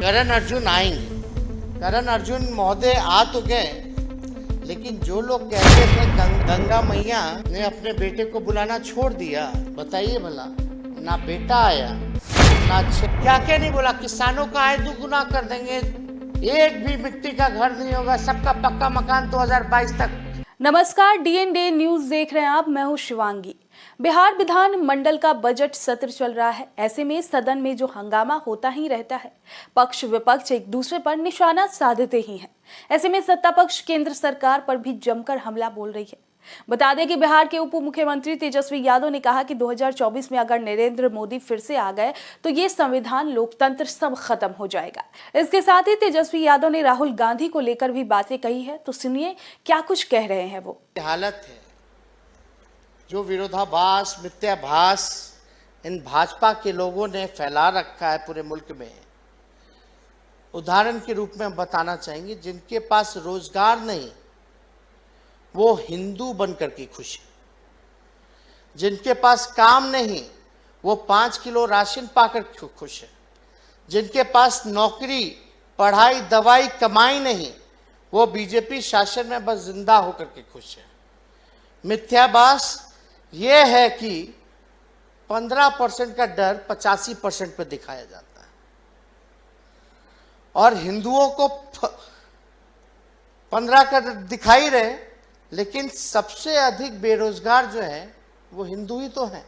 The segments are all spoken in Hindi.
करण अर्जुन आएंगे। करण अर्जुन महोदय आ तो गए, लेकिन जो लोग कहते थे गंगा मैया ने अपने बेटे को बुलाना छोड़ दिया, बताइए भला, ना बेटा आया ना क्या क्या नहीं बोला। किसानों का आय दुगुना कर देंगे, एक भी मिट्टी का घर नहीं होगा, सबका पक्का मकान 2022 तक। नमस्कार, डीएनडे न्यूज देख रहे हैं आप। मैं हूं शिवांगी। बिहार विधान मंडल का बजट सत्र चल रहा है। ऐसे में सदन में जो हंगामा होता ही रहता है, पक्ष विपक्ष एक दूसरे पर निशाना साधते ही हैं। ऐसे में सत्ता पक्ष केंद्र सरकार पर भी जमकर हमला बोल रही है। बता दें कि बिहार के उप मुख्यमंत्री तेजस्वी यादव ने कहा कि 2024 में अगर नरेंद्र मोदी फिर से आ गए तो ये संविधान, लोकतंत्र सब खत्म हो जाएगा। इसके साथ ही तेजस्वी यादव ने राहुल गांधी को लेकर भी बातें कही है। तो सुनिए क्या कुछ कह रहे हैं वो। हालत है जो विरोधाभास, मिथ्याभास इन भाजपा के लोगों ने फैला रखा है पूरे मुल्क में। उदाहरण के रूप में हम बताना चाहेंगे, जिनके पास रोजगार नहीं वो हिंदू बनकर के खुश है, जिनके पास काम नहीं वो 5 किलो राशन पाकर खुश है, जिनके पास नौकरी, पढ़ाई, दवाई, कमाई नहीं वो बीजेपी शासन में बस जिंदा होकर के खुश है। मिथ्याभास ये है कि 15% का डर 85% पर दिखाया जाता है और हिंदुओं को 15 का दिखाई रहे, लेकिन सबसे अधिक बेरोजगार जो है वो हिंदू ही तो हैं।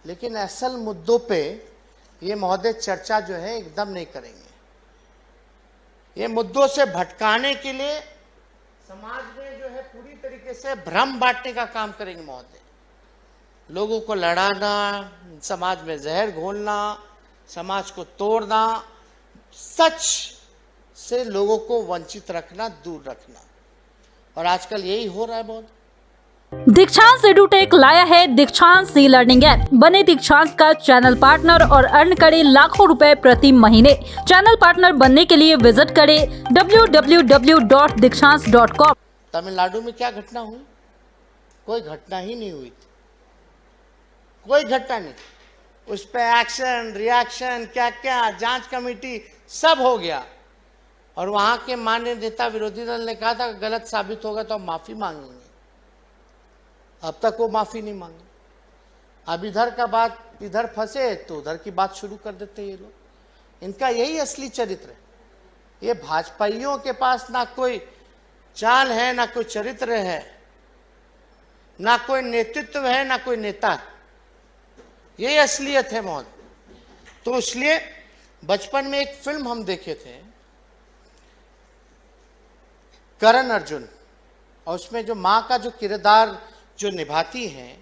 लेकिन असल मुद्दों पे ये महोदय चर्चा जो है एकदम नहीं करेंगे। ये मुद्दों से भटकाने के लिए समाज में जो है पूरी तरीके से भ्रम बांटने का काम करेंगे महोदय। लोगों को लड़ाना, समाज में जहर घोलना, समाज को तोड़ना, सच से लोगों को वंचित रखना, दूर रखना, और आजकल यही हो रहा है बहुत। दीक्षांत एडुटेक लाया है दीक्षांत ई लर्निंग ऐप। बने दीक्षांत का चैनल पार्टनर और अर्न करें लाखों रुपए प्रति महीने। चैनल पार्टनर बनने के लिए विजिट करें www.dikshant.com। तमिलनाडु में क्या घटना हुई? कोई घटना ही नहीं हुई थी, कोई घटना नहीं। उस पर एक्शन, रिएक्शन, क्या क्या, जांच कमेटी सब हो गया और वहां के माननीय नेता विरोधी दल ने कहा था गलत साबित होगा तो हम माफी मांगेंगे। अब तक वो माफी नहीं मांगे। अब इधर का बात इधर फंसे तो उधर की बात शुरू कर देते ये लोग। इनका यही असली चरित्र है। ये भाजपाइयों के पास ना कोई चाल है, ना कोई चरित्र है, ना कोई नेतृत्व है, ना कोई नेता है। यही असलियत है मौत। तो इसलिए बचपन में एक फिल्म हम देखे थे, करण अर्जुन, और उसमें जो माँ का जो किरदार जो निभाती हैं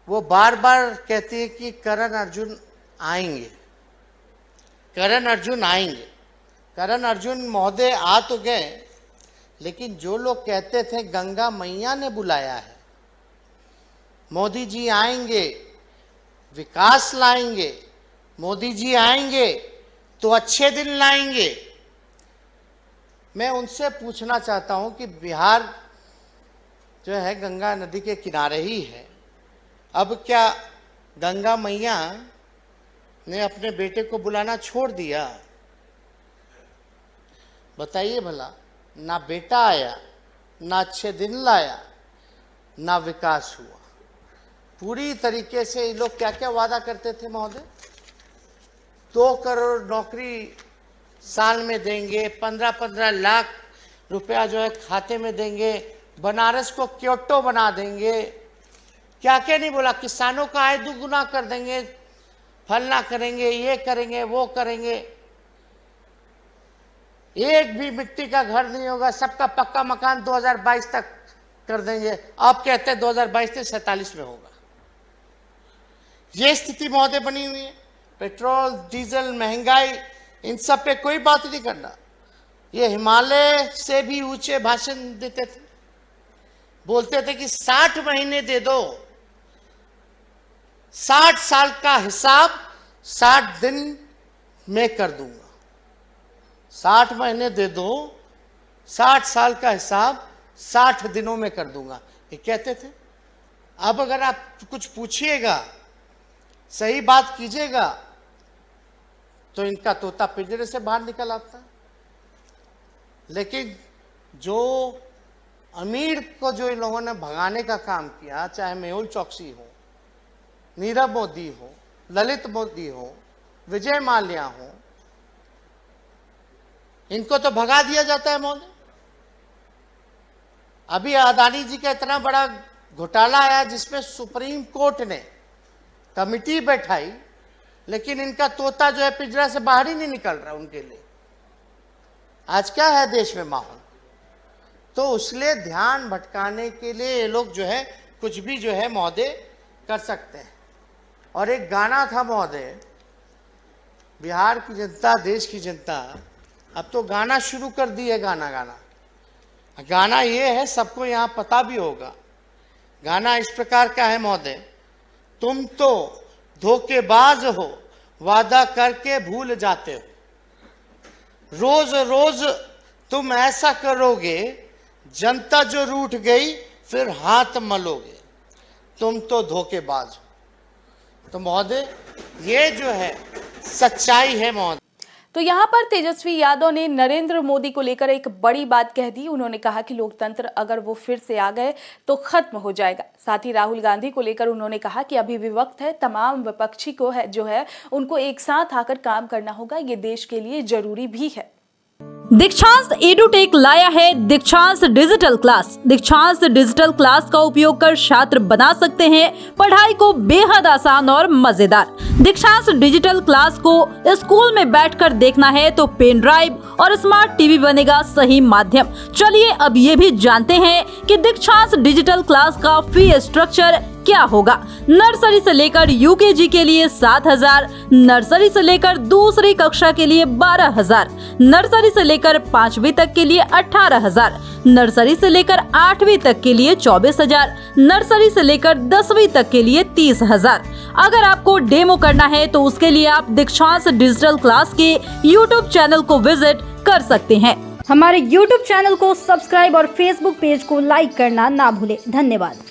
वो बार बार कहती है कि करण अर्जुन आएंगे, करण अर्जुन आएंगे। करण अर्जुन महोदय आ तो गए, लेकिन जो लोग कहते थे गंगा मैया ने बुलाया है, मोदी जी आएंगे, विकास लाएंगे, मोदी जी आएंगे तो अच्छे दिन लाएंगे, मैं उनसे पूछना चाहता हूं कि बिहार जो है गंगा नदी के किनारे ही है। अब क्या गंगा मैया ने अपने बेटे को बुलाना छोड़ दिया? बताइए भला, ना बेटा आया, ना अच्छे दिन लाया, ना विकास हुआ। पूरी तरीके से ये लोग क्या क्या वादा करते थे महोदय? 2 करोड़ नौकरी साल में देंगे, 15-15 लाख रुपया जो है खाते में देंगे, बनारस को क्योटो बना देंगे, क्या क्या नहीं बोला। किसानों का आय दुगुना कर देंगे, फलना करेंगे, ये करेंगे, वो करेंगे, एक भी मिट्टी का घर नहीं होगा, सबका पक्का मकान 2022 तक कर देंगे। आप कहते हैं 2022 से 47 में होगा। ये स्थिति महोदय बनी हुई है। पेट्रोल, डीजल, महंगाई, इन सब पे कोई बात नहीं करना। ये हिमालय से भी ऊंचे भाषण देते थे, बोलते थे कि 60 महीने दे दो, 60 साल का हिसाब 60 दिन में कर दूंगा। 60 महीने दे दो, 60 साल का हिसाब 60 दिनों में कर दूंगा, ये कहते थे। अब अगर आप कुछ पूछिएगा, सही बात कीजिएगा, तो इनका तोता पिंजरे से बाहर निकल आता है। लेकिन जो अमीर को जो इन लोगों ने भगाने का काम किया, चाहे मेहुल चौकसी हो, नीरव मोदी हो, ललित मोदी हो, विजय माल्या हो, इनको तो भगा दिया जाता है महोदय। अभी अदानी जी का इतना बड़ा घोटाला आया जिसमें सुप्रीम कोर्ट ने कमिटी बैठाई, लेकिन इनका तोता जो है पिंजरा से बाहर ही नहीं निकल रहा उनके लिए। आज क्या है देश में माहौल, तो उसलिए ध्यान भटकाने के लिए ये लोग जो है कुछ भी जो है महोदय कर सकते हैं। और एक गाना था महोदय, बिहार की जनता, देश की जनता अब तो गाना शुरू कर दी है। गाना ये है, सबको यहाँ पता भी होगा। गाना इस प्रकार का है महोदय, तुम तो धोखेबाज हो, वादा करके भूल जाते हो, रोज रोज तुम ऐसा करोगे, जनता जो रूठ गई फिर हाथ मलोगे, तुम तो धोखेबाज हो। तो महोदय ये जो है सच्चाई है महोदय। तो यहाँ पर तेजस्वी यादव ने नरेंद्र मोदी को लेकर एक बड़ी बात कह दी। उन्होंने कहा कि लोकतंत्र अगर वो फिर से आ गए तो खत्म हो जाएगा। साथ ही राहुल गांधी को लेकर उन्होंने कहा कि अभी भी वक्त है, तमाम विपक्षी को है जो है उनको एक साथ आकर काम करना होगा, ये देश के लिए जरूरी भी है। दीक्षांत एडुटेक लाया है दीक्षांत डिजिटल क्लास। दीक्षांत डिजिटल क्लास का उपयोग कर छात्र बना सकते हैं पढ़ाई को बेहद आसान और मजेदार। दीक्षांत डिजिटल क्लास को स्कूल में बैठकर देखना है तो पेन ड्राइव और स्मार्ट टीवी बनेगा सही माध्यम। चलिए अब ये भी जानते हैं कि दीक्षांत डिजिटल क्लास का फी स्ट्रक्चर क्या होगा। नर्सरी से लेकर यूकेजी के लिए 7,000, नर्सरी से लेकर दूसरी कक्षा के लिए 12,000, नर्सरी से लेकर 5वीं तक के लिए 18,000, नर्सरी से लेकर 8वीं तक के लिए 24,000, नर्सरी से लेकर 10वीं तक के लिए 30,000। अगर आपको डेमो करना है तो उसके लिए आप दीक्षांत डिजिटल क्लास के YouTube चैनल को विजिट कर सकते हैं। हमारे YouTube चैनल को सब्सक्राइब और Facebook पेज को लाइक करना ना भूलें। धन्यवाद।